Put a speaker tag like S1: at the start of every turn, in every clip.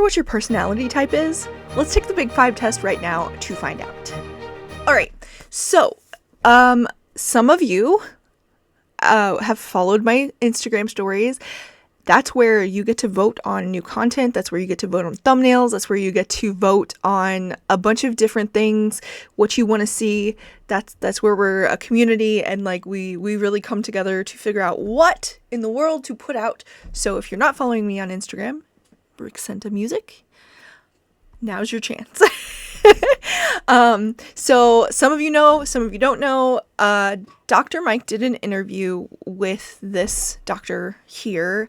S1: what your personality type is? Let's take the Big 5 test right now to find out. All right, so some of you have followed my Instagram stories. That's where you get to vote on new content. That's where you get to vote on thumbnails. That's where you get to vote on a bunch of different things, what you want to see. That's where we're a community, and like we really come together to figure out what in the world to put out. So if you're not following me on Instagram, Brixenta Music, now's your chance. So some of you know, some of you don't know, Dr. Mike did an interview with this doctor here.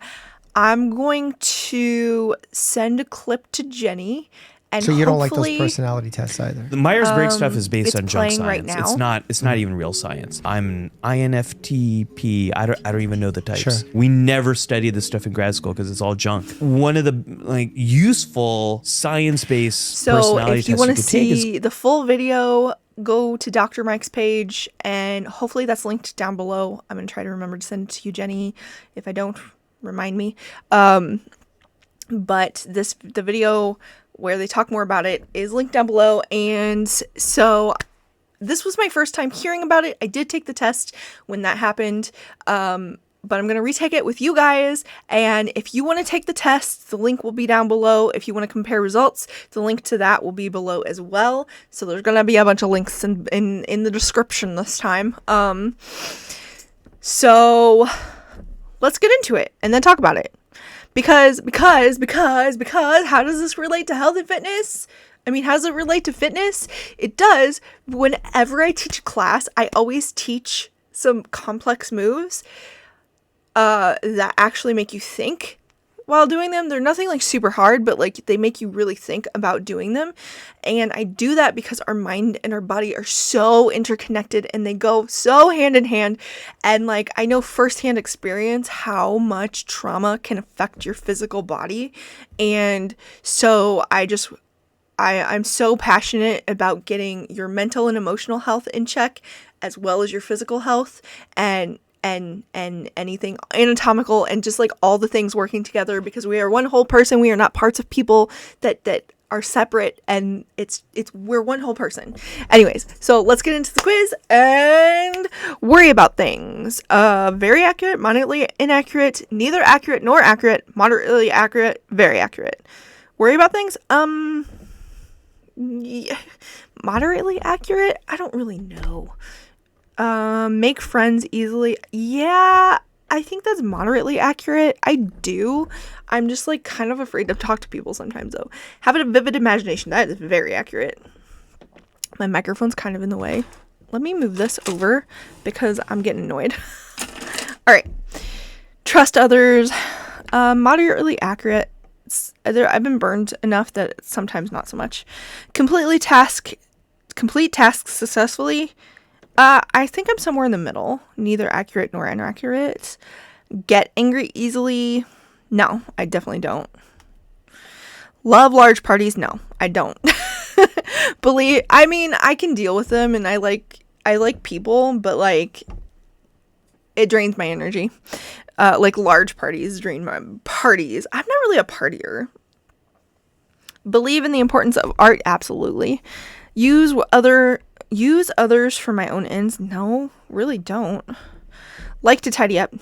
S1: I'm going to send a clip to Jenny. And
S2: so you don't like those personality tests either?
S3: The Myers-Briggs stuff is based on junk science.
S1: Right now.
S3: It's not even real science. I'm INFTP. I don't even know the types.
S2: Sure.
S3: We never studied this stuff in grad school because it's all junk. One of the useful science-based personality tests
S1: you want to
S3: could take
S1: see the full video, go to Dr. Mike's page, and hopefully that's linked down below. I'm going to try to remember to send it to you, Jenny. If I don't, remind me. But the video where they talk more about it is linked down below. And so this was my first time hearing about it. I did take the test when that happened. But I'm going to retake it with you guys. And if you want to take the test, the link will be down below. If you want to compare results, the link to that will be below as well. So there's going to be a bunch of links in the description this time. So let's get into it and then talk about it. Because, how does this relate to health and fitness? I mean, how does it relate to fitness? It does. Whenever I teach a class, I always teach some complex moves that actually make you think while doing them. They're nothing like super hard, but like they make you really think about doing them. And I do that because our mind and our body are so interconnected and they go so hand in hand. And like I know firsthand experience how much trauma can affect your physical body. And so I'm so passionate about getting your mental and emotional health in check as well as your physical health and anything anatomical and just like all the things working together, because we are one whole person. We are not parts of people that are separate, and we're one whole person. Anyways, so let's get into the quiz and worry about things. Very accurate, moderately inaccurate, neither accurate nor accurate, moderately accurate, very accurate. Worry about things? Yeah, moderately accurate? I don't really know. Make friends easily. Yeah, I think that's moderately accurate. I do. I'm just like kind of afraid to talk to people sometimes though. Have a vivid imagination. That is very accurate. My microphone's kind of in the way. Let me move this over because I'm getting annoyed. All right. Trust others. Moderately accurate. I've been burned enough that sometimes not so much. Complete tasks successfully. I think I'm somewhere in the middle. Neither accurate nor inaccurate. Get angry easily. No, I definitely don't. Love large parties. No, I don't. I can deal with them, and I like people, but like it drains my energy. Like large parties drain my parties. I'm not really a partier. Believe in the importance of art. Absolutely. Use others for my own ends. No, really don't. Like to tidy up.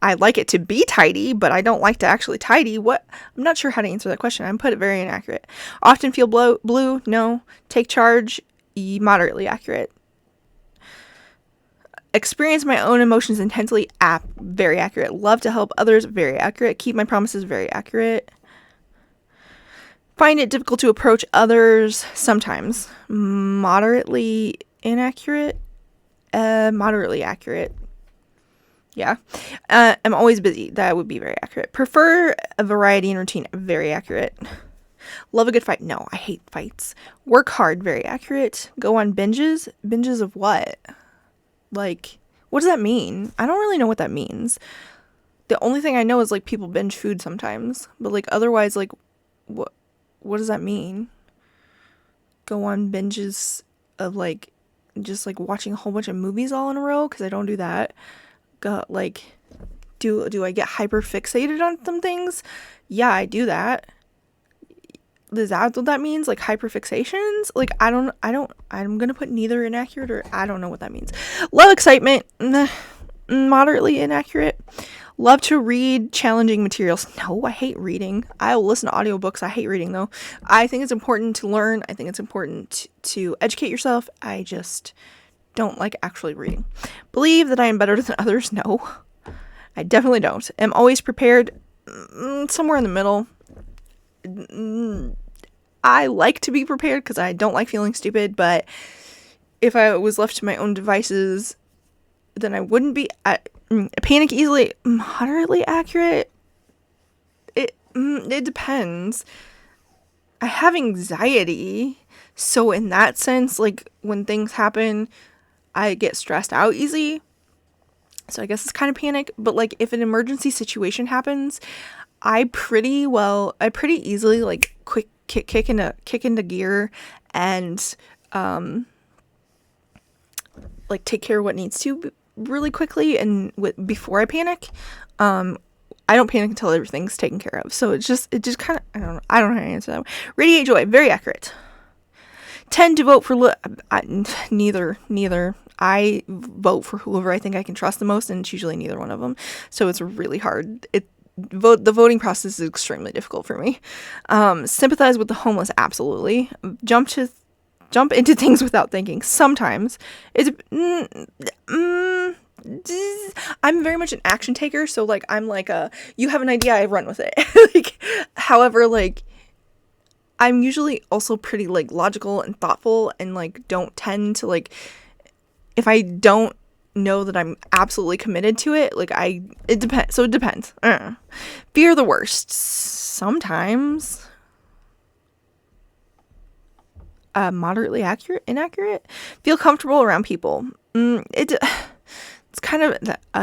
S1: I like it to be tidy, but I don't like to actually tidy. What? I'm not sure how to answer that question. I'm put it very inaccurate. Often feel blue. No. Take charge. Moderately accurate. Experience my own emotions intensely. Very accurate. Love to help others. Very accurate. Keep my promises. Very accurate. Find it difficult to approach others. Sometimes. Moderately inaccurate. Moderately accurate. Yeah. I'm always busy. That would be very accurate. Prefer a variety and routine. Very accurate. Love a good fight. No, I hate fights. Work hard. Very accurate. Go on binges. Binges of what? Like, what does that mean? I don't really know what that means. The only thing I know is like people binge food sometimes, but like otherwise, like what does that mean? Go on binges of like just like watching a whole bunch of movies all in a row, because I don't do that. Do I get hyper fixated on some things? Yeah, I do that. is that what that means? Like hyperfixations? Like, I'm gonna put neither inaccurate, or I don't know what that means. Love excitement, moderately inaccurate. Love to read challenging materials. No, I hate reading. I will listen to audiobooks. I hate reading though. I think it's important to learn. I think it's important to educate yourself. I just don't like actually reading. Believe that I am better than others. No, I definitely don't. Am always prepared. Somewhere in the middle. I like to be prepared because I don't like feeling stupid, but if I was left to my own devices, then I wouldn't be. Panic easily, moderately accurate. It depends. I have anxiety, so in that sense, like when things happen, I get stressed out easy. So I guess it's kind of panic. But like if an emergency situation happens, I pretty easily like quick kick into gear and like take care of what needs to really quickly and before I panic. I don't panic until everything's taken care of. So it just kind of, I don't know how to answer that one. Radiate joy, very accurate. Tend to vote for neither. I vote for whoever I think I can trust the most, and it's usually neither one of them. So it's really hard. The voting process is extremely difficult for me. Sympathize with the homeless, absolutely. Jump into things without thinking. Sometimes I'm very much an action taker, so like I'm like you have an idea, I run with it. Like, however, like I'm usually also pretty like logical and thoughtful, and like don't tend to like, if I don't know that I'm absolutely committed to it, like it depends. So it depends. Fear the worst. Sometimes. Moderately inaccurate. Feel comfortable around people. It's kind of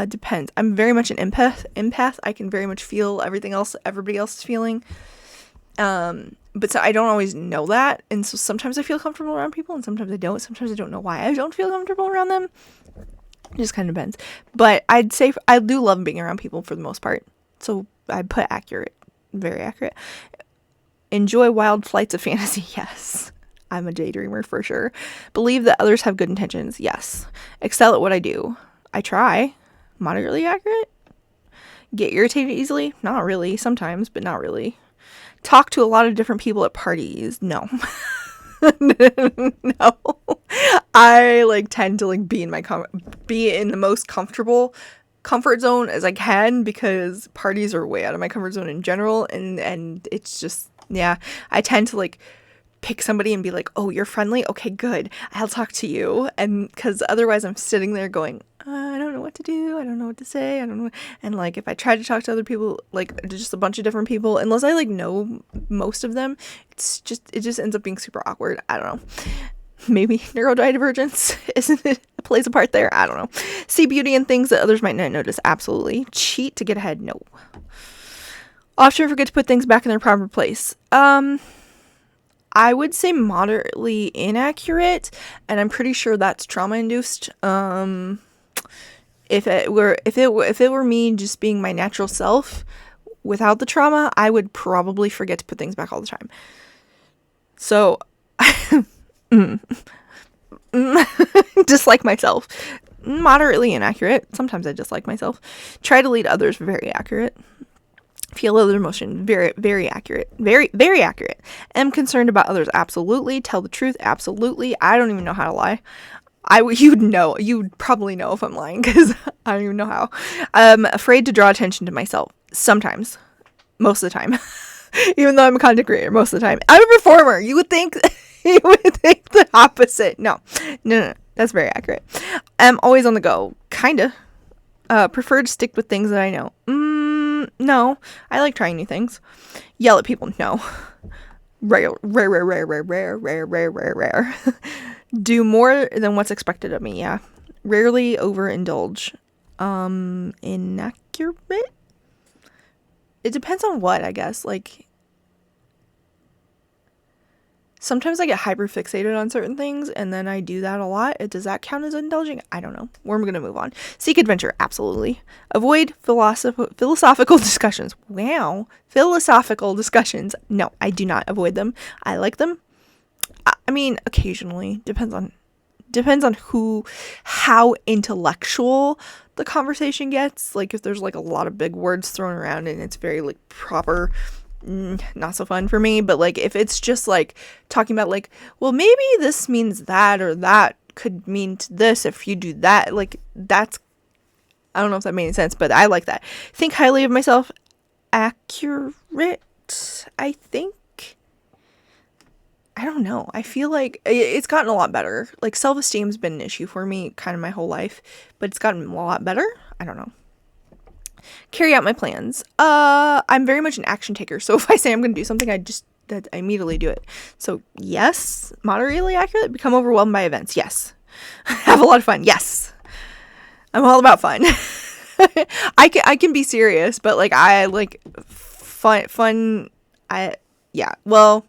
S1: depends. I'm very much an empath. I can very much feel everybody else is feeling. But so I don't always know that, and so sometimes I feel comfortable around people, and sometimes I don't. Sometimes I don't know why I don't feel comfortable around them. It just kind of depends. But I'd say I do love being around people for the most part. So I put accurate, very accurate. Enjoy wild flights of fantasy. Yes. I'm a daydreamer for sure. Believe that others have good intentions. Yes. Excel at what I do. I try. Moderately accurate. Get irritated easily. Not really. Sometimes, but not really. Talk to a lot of different people at parties. No. No. I like tend to like be in the most comfort zone as I can, because parties are way out of my comfort zone in general, and it's just, yeah, I tend to like pick somebody and be like, oh, you're friendly? Okay, good. I'll talk to you. And because otherwise I'm sitting there going, I don't know what to do. I don't know what to say. I don't know. And like, if I try to talk to other people, like just a bunch of different people, unless I like know most of them, it just ends up being super awkward. I don't know. Maybe neurodivergence plays a part there. I don't know. See beauty in things that others might not notice. Absolutely. Cheat to get ahead. No. Often forget to put things back in their proper place. I would say moderately inaccurate, and I'm pretty sure that's trauma induced. If it were me just being my natural self without the trauma, I would probably forget to put things back all the time. So, dislike myself. Moderately inaccurate. Sometimes I dislike myself. Try to lead others. Very accurate. Feel other emotion. Very, very accurate. Very, very accurate. Am concerned about others. Absolutely. Tell the truth. Absolutely. I don't even know how to lie. You'd probably know if I'm lying, because I don't even know how. Afraid to draw attention to myself. Sometimes. Most of the time. Even though I'm a content creator, most of the time. I'm a performer. You would think the opposite. No. That's very accurate. I'm always on the go. Kinda. Prefer to stick with things that I know. No. I like trying new things. Yell at people. No. Rare. Do more than what's expected of me. Yeah. Rarely overindulge. Inaccurate? It depends on what, I guess. Like, Sometimes I get hyper fixated on certain things, and then I do that a lot. Does that count as indulging? I don't know. We're going to move on. Seek adventure. Absolutely. Avoid philosophical discussions. Wow. Philosophical discussions. No, I do not avoid them. I like them. I mean, occasionally. Depends on how intellectual the conversation gets. Like, if there's like a lot of big words thrown around and it's very like proper, not so fun for me. But like, if it's just like talking about like, well, maybe this means that, or that could mean to this if you do that, like, that's, I don't know if that made any sense, but I like that. Think highly of myself. Accurate, I think. I don't know. I feel like it's gotten a lot better. Like, self-esteem's been an issue for me kind of my whole life, but it's gotten a lot better. I don't know. Carry out my plans. I'm very much an action taker. So if I say I'm going to do something, I immediately do it. So yes, moderately accurate. Become overwhelmed by events. Yes. Have a lot of fun. Yes. I'm all about fun. I can be serious, but like, I like fun. Well,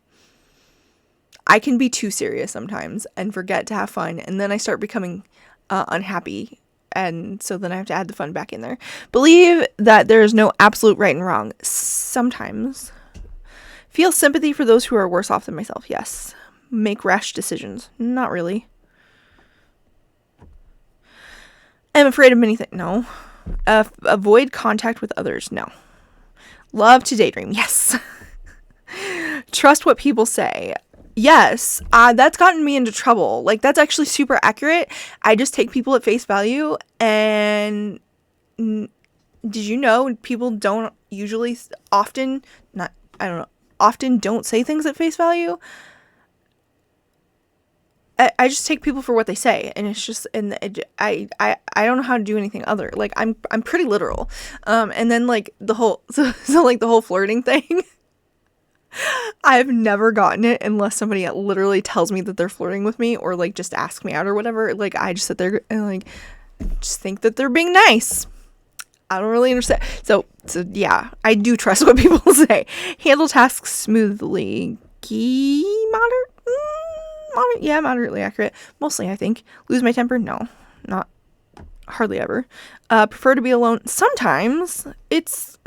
S1: I can be too serious sometimes and forget to have fun, and then I start becoming unhappy, and so then I have to add the fun back in there. Believe that there is no absolute right and wrong. Sometimes. Feel sympathy for those who are worse off than myself. Yes. Make rash decisions. Not really. Am afraid of many things. No. Avoid contact with others. No. Love to daydream. Yes. Trust what people say. Yes, that's gotten me into trouble. Like, that's actually super accurate. I just take people at face value, and did you know people don't usually often don't say things at face value? I just take people for what they say, and it's just, and I don't know how to do anything other. Like, I'm pretty literal. And then like the whole like the whole flirting thing. I've never gotten it unless somebody literally tells me that they're flirting with me, or like just ask me out or whatever. Like, I just sit there and like just think that they're being nice. I don't really understand. So yeah, I do trust what people say. Handle tasks smoothly. Moderately accurate. Mostly, I think. Lose my temper? No, not hardly ever. Prefer to be alone. Sometimes. It's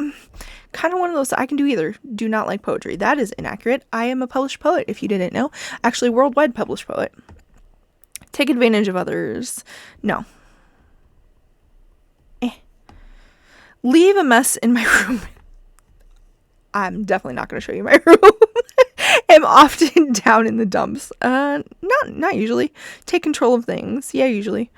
S1: kind of one of those I can do either. Do not like poetry. That is inaccurate. I am a published poet, if you didn't know. Actually, worldwide published poet. Take advantage of others. No. Leave a mess in my room. I'm definitely not going to show you my room. Am often down in the dumps. Not usually. Take control of things. Yeah, usually.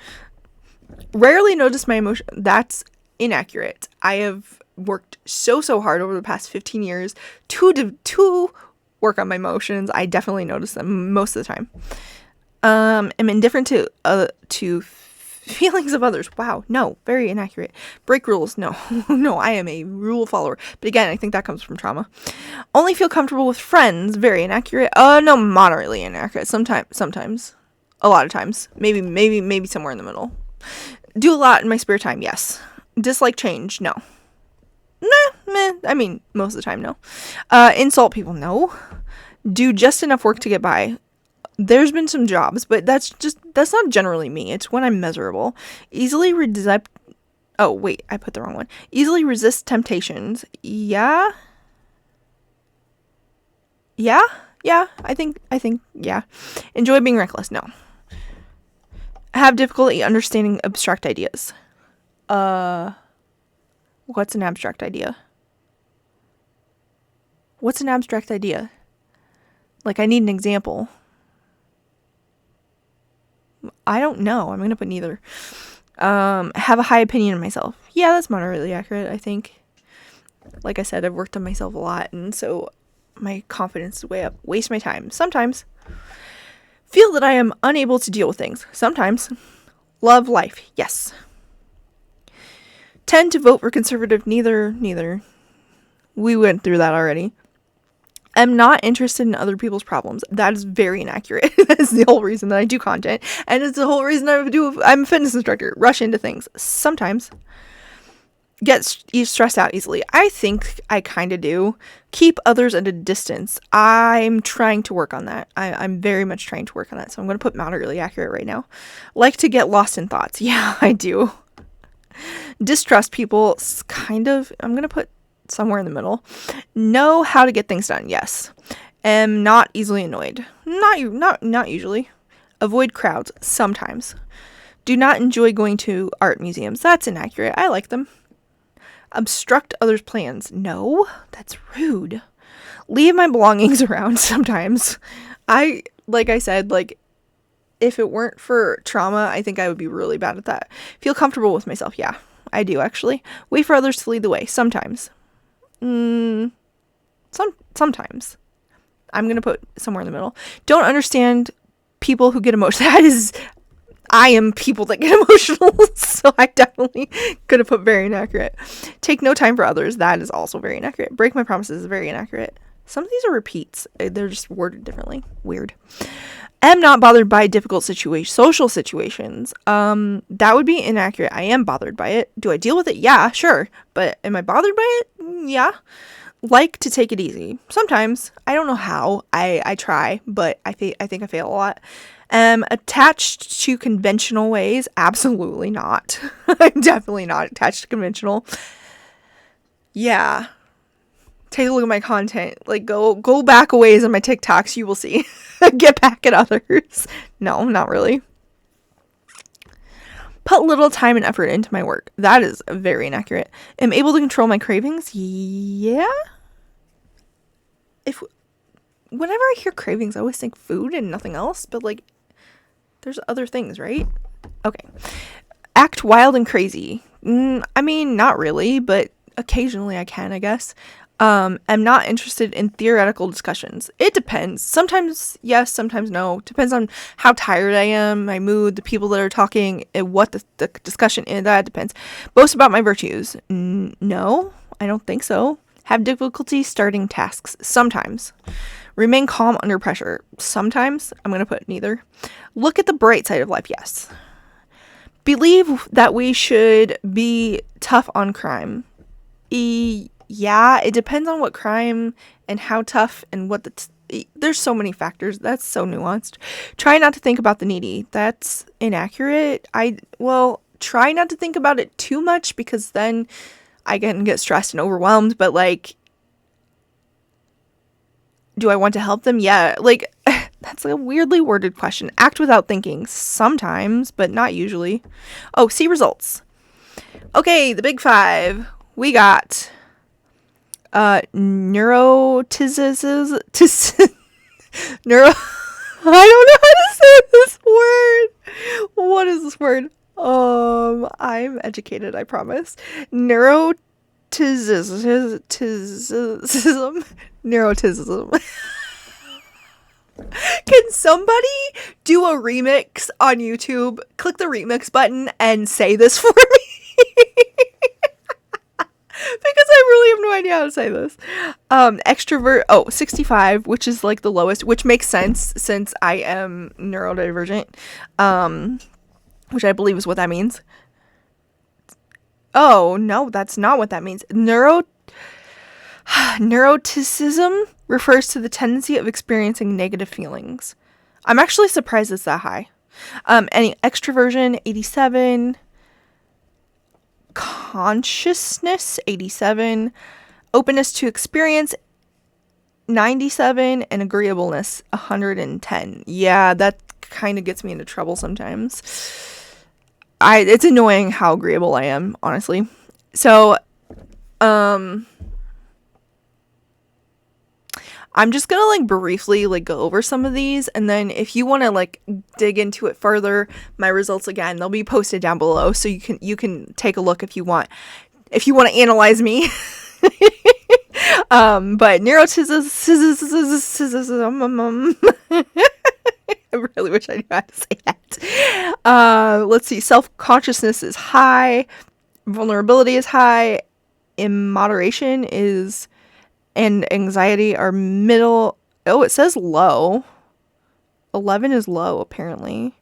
S1: Rarely notice my emotion. That's inaccurate. I have worked so hard over the past 15 years to work on my emotions. I definitely notice them most of the time. Am indifferent to feelings of others. Wow, no, very inaccurate. Break rules. No, no, I am a rule follower. But again, I think that comes from trauma. Only feel comfortable with friends. Very inaccurate. No, moderately inaccurate. Sometimes. A lot of times. Maybe somewhere in the middle. Do a lot in my spare time. Yes. Dislike change. No. Meh. I mean, most of the time, no. Insult people. No. Do just enough work to get by. There's been some jobs, but that's not generally me. It's when I'm miserable. Easily resist. Oh, wait, I put the wrong one. Easily resist temptations. Yeah. I think, yeah. Enjoy being reckless. No. Have difficulty understanding abstract ideas. What's an abstract idea? What's an abstract idea? Like, I need an example. I don't know. I'm going to put neither. Have a high opinion of myself. Yeah, that's moderately accurate, I think. Like I said, I've worked on myself a lot, and so my confidence is way up. Waste my time. Sometimes. Feel that I am unable to deal with things. Sometimes. Love life. Yes. Tend to vote for conservative. Neither. We went through that already. I'm not interested in other people's problems. That is very inaccurate. That's the whole reason that I do content. And it's the whole reason I'm a fitness instructor. Rush into things. Sometimes. stressed out easily. I think I kind of do. Keep others at a distance. I'm trying to work on that. I'm very much trying to work on that. So I'm going to put moderately accurate right now. Like to get lost in thoughts. Yeah, I do. Distrust people. Kind of. I'm going to put somewhere in the middle. Know how to get things done. Yes. Am not easily annoyed. Not usually. Avoid crowds. Sometimes. Do not enjoy going to art museums. That's inaccurate. I like them. Obstruct others' plans. No, that's rude. Leave my belongings around sometimes. Like I said, like, if it weren't for trauma, I think I would be really bad at that. Feel comfortable with myself. Yeah, I do actually. Wait for others to lead the way. Sometimes. Sometimes. I'm going to put somewhere in the middle. Don't understand people who get emotional. I am people that get emotional, so I definitely could have put very inaccurate. Take no time for others. That is also very inaccurate. Break my promises is very inaccurate. Some of these are repeats. They're just worded differently. Weird. Am not bothered by difficult social situations. That would be inaccurate. I am bothered by it. Do I deal with it? Yeah, sure. But am I bothered by it? Yeah. Like to take it easy. Sometimes. I don't know how. I try, but I think I fail a lot. Attached to conventional ways? Absolutely not. I'm definitely not attached to conventional. Yeah. Take a look at my content. Like, go back a ways on my TikToks. You will see. Get back at others. No, not really. Put little time and effort into my work. That is very inaccurate. Am able to control my cravings? Yeah. Whenever I hear cravings, I always think food and nothing else. But, like, there's other things, right? Okay. Act wild and crazy. I mean, not really, but occasionally I can, I guess. Am not interested in theoretical discussions. It depends. Sometimes yes, sometimes no. Depends on how tired I am, my mood, the people that are talking, and what the discussion is. That depends. Boast about my virtues. No, I don't think so. Have difficulty starting tasks. Sometimes. Remain calm under pressure. Sometimes. I'm going to put neither. Look at the bright side of life. Yes. Believe that we should be tough on crime. Yeah, it depends on what crime and how tough and what there's so many factors. That's so nuanced. Try not to think about the needy. That's inaccurate. Try not to think about it too much because then I can get stressed and overwhelmed. But, like, do I want to help them? Yeah, like, that's a weirdly worded question. Act without thinking. Sometimes, but not usually. Oh, see results. Okay, the big five. We got neuroticism. I don't know how to say this word. What is this word? I'm educated, I promise. Neuroticism. Can somebody do a remix on YouTube? Click the remix button and say this for me. Because I really have no idea how to say this. Extrovert. 65, which is like the lowest, which makes sense since I am neurodivergent. Which I believe is what that means. Oh, no, that's not what that means. Neuroticism refers to the tendency of experiencing negative feelings. I'm actually surprised it's that high. Any extroversion, 87. Consciousness, 87. Openness to experience, 97. And agreeableness, 110. Yeah, that kind of gets me into trouble sometimes. It's annoying how agreeable I am, honestly. So, I'm just gonna like briefly like go over some of these, and then if you want to like dig into it further, my results again, they'll be posted down below, so you can take a look if you want to analyze me. But neuroticism. I really wish I knew how to say that. Let's see. Self-consciousness is high. Vulnerability is high. Immoderation is, and anxiety are middle. Oh, it says low. 11 is low, apparently.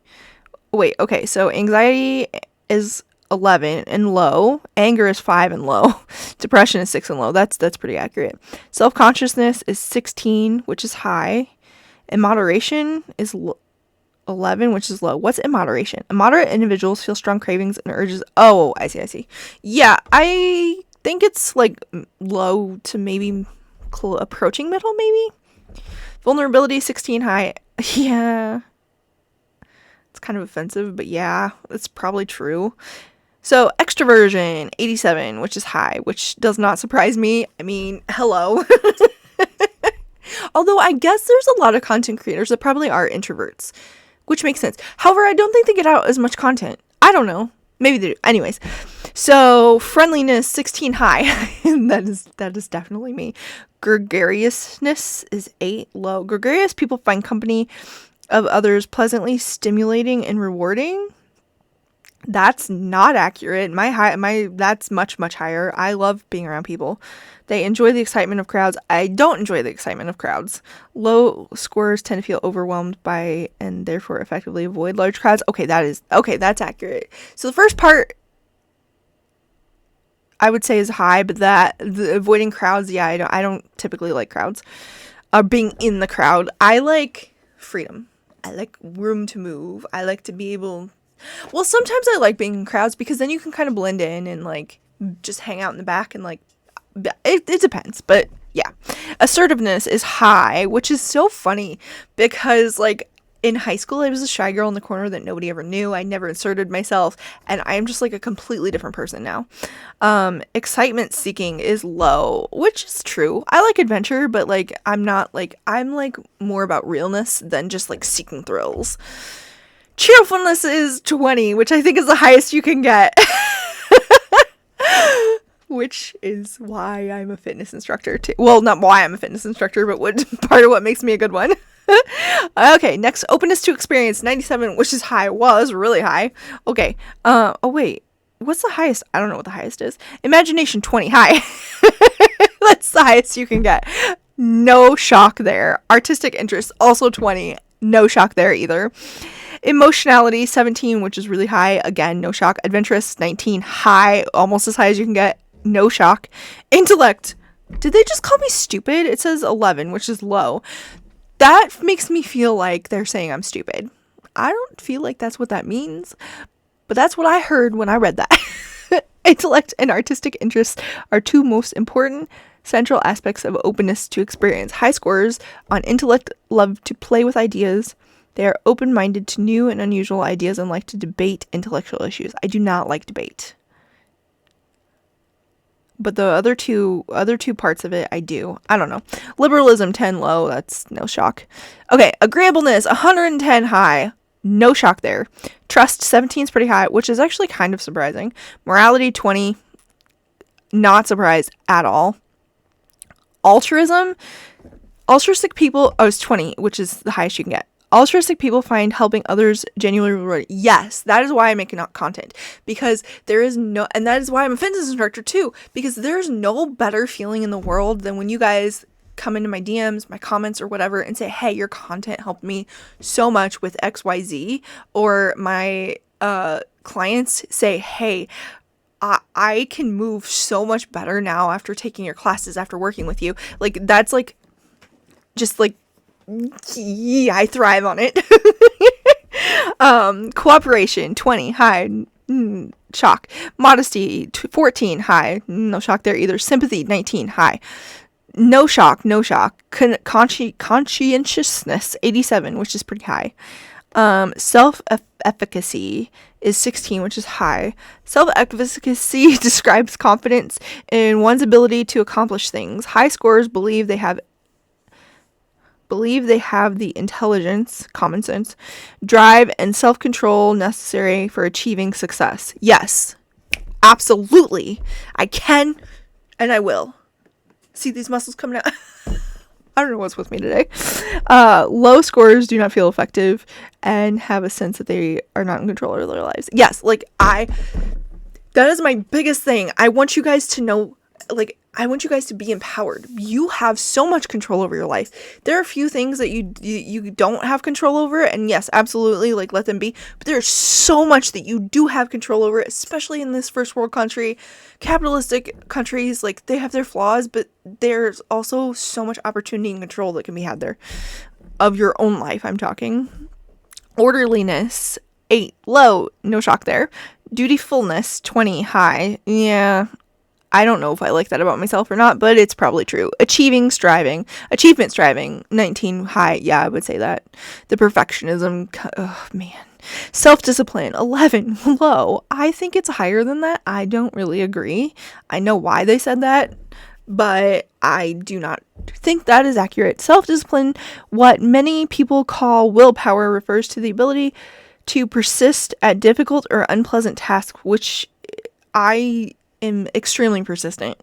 S1: Wait, okay. So anxiety is 11 and low. Anger is 5 and low. Depression is 6 and low. That's pretty accurate. Self-consciousness is 16, which is high. Immoderation is 11, which is low. What's immoderation? Immoderate individuals feel strong cravings and urges. Oh, I see. Yeah, I think it's like low to maybe approaching middle, maybe. Vulnerability 16 high. Yeah. It's kind of offensive, but yeah, it's probably true. So extroversion 87, which is high, which does not surprise me. I mean, hello. Although I guess there's a lot of content creators that probably are introverts, which makes sense. However, I don't think they get out as much content. I don't know. Maybe they do. Anyways, so friendliness 16 high. that is definitely me. Gregariousness is 8 low. Gregarious people find company of others pleasantly stimulating and rewarding. That's not accurate. That's much higher. I love being around people. They enjoy the excitement of crowds. I don't enjoy the excitement of crowds. Low scorers tend to feel overwhelmed by and therefore effectively avoid large crowds. That's accurate. So the first part I would say is high, but the avoiding crowds, yeah, I don't typically like crowds. Being in the crowd. I like freedom. I like room to move. I like to be able. Well, sometimes I like being in crowds because then you can kind of blend in and like just hang out in the back and like it depends, but yeah. Assertiveness is high, which is so funny because like in high school I was a shy girl in the corner that nobody ever knew. I never asserted myself and I'm just like a completely different person now. Excitement seeking is low, which is true. I like adventure, but like I'm like more about realness than just like seeking thrills. Cheerfulness is 20, which I think is the highest you can get. Which is why I'm a fitness instructor too. Well, not why I'm a fitness instructor, but part of what makes me a good one. Okay, next, openness to experience, 97, which is high. Wow, that's really high. Okay. Oh wait, what's the highest? I don't know what the highest is. Imagination, 20, high. That's the highest you can get. No shock there. Artistic interest, also 20. No shock there either. Emotionality, 17, which is really high. Again, no shock. Adventurous, 19, high. Almost as high as you can get. No shock. Intellect. Did they just call me stupid? It says 11, which is low. That makes me feel like they're saying I'm stupid. I don't feel like that's what that means, but that's what I heard when I read that. Intellect and artistic interests are two most important central aspects of openness to experience. High scorers on intellect love to play with ideas. They are open-minded to new and unusual ideas and like to debate intellectual issues. I do not like debate. But the other two parts of it, I do. I don't know. Liberalism, 10 low. That's no shock. Okay, agreeableness, 110 high. No shock there. Trust, 17 is pretty high, which is actually kind of surprising. Morality, 20. Not surprised at all. Altruism, altruistic people, it's 20, which is the highest you can get. Altruistic people find helping others genuinely rewarding. Yes, that is why I make content. Because there is no, and that is why I'm a fitness instructor too. Because there's no better feeling in the world than when you guys come into my DMs, my comments or whatever and say, hey, your content helped me so much with XYZ. Or my clients say, hey, I can move so much better now after taking your classes, after working with you. Like, that's like, just like, yeah, I thrive on it. Cooperation, 20, high, shock. Modesty, 14, high, no shock there either. Sympathy, 19, high. No shock. Conscientiousness, 87, which is pretty high. Self-efficacy is 16, which is high. Self-efficacy describes confidence in one's ability to accomplish things. High scorers believe they have the intelligence, common sense, drive, and self-control necessary for achieving success. Yes, absolutely. I can and I will. See these muscles coming out? I don't know what's with me today. Low scorers do not feel effective and have a sense that they are not in control of their lives. Yes, like that is my biggest thing. I want you guys to know like, I want you guys to be empowered. You have so much control over your life. There are a few things that you don't have control over, and yes, absolutely, like, let them be. But there's so much that you do have control over, especially in this first world country. Capitalistic countries, like, they have their flaws, but there's also so much opportunity and control that can be had there. Of your own life, I'm talking. Orderliness, 8. Low. No shock there. Dutifulness, 20. High. Yeah. I don't know if I like that about myself or not, but it's probably true. Achievement striving, 19. High. Yeah, I would say that. The perfectionism, oh man. Self-discipline, 11. Low. I think it's higher than that. I don't really agree. I know why they said that, but I do not think that is accurate. Self-discipline, what many people call willpower, refers to the ability to persist at difficult or unpleasant tasks, which I am extremely persistent.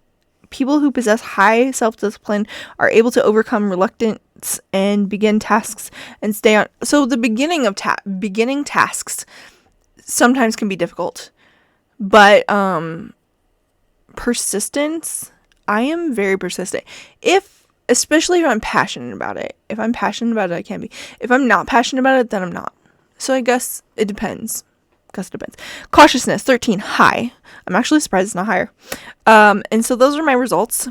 S1: People who possess high self-discipline are able to overcome reluctance and begin tasks and stay on. So the beginning tasks sometimes can be difficult, but persistence, I am very persistent. Especially if I'm passionate about it. If I'm passionate about it, I can be. If I'm not passionate about it, then I'm not. So I guess it depends. Cautiousness, 13. High. I'm actually surprised it's not higher. And so those are my results.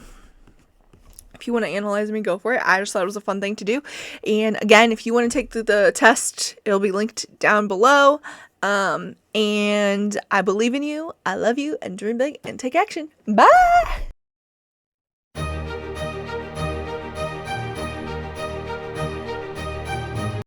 S1: If you want to analyze me, go for it. I just thought it was a fun thing to do. And again, if you want to take the test, it'll be linked down below. And I believe in you. I love you. And dream big and take action. Bye.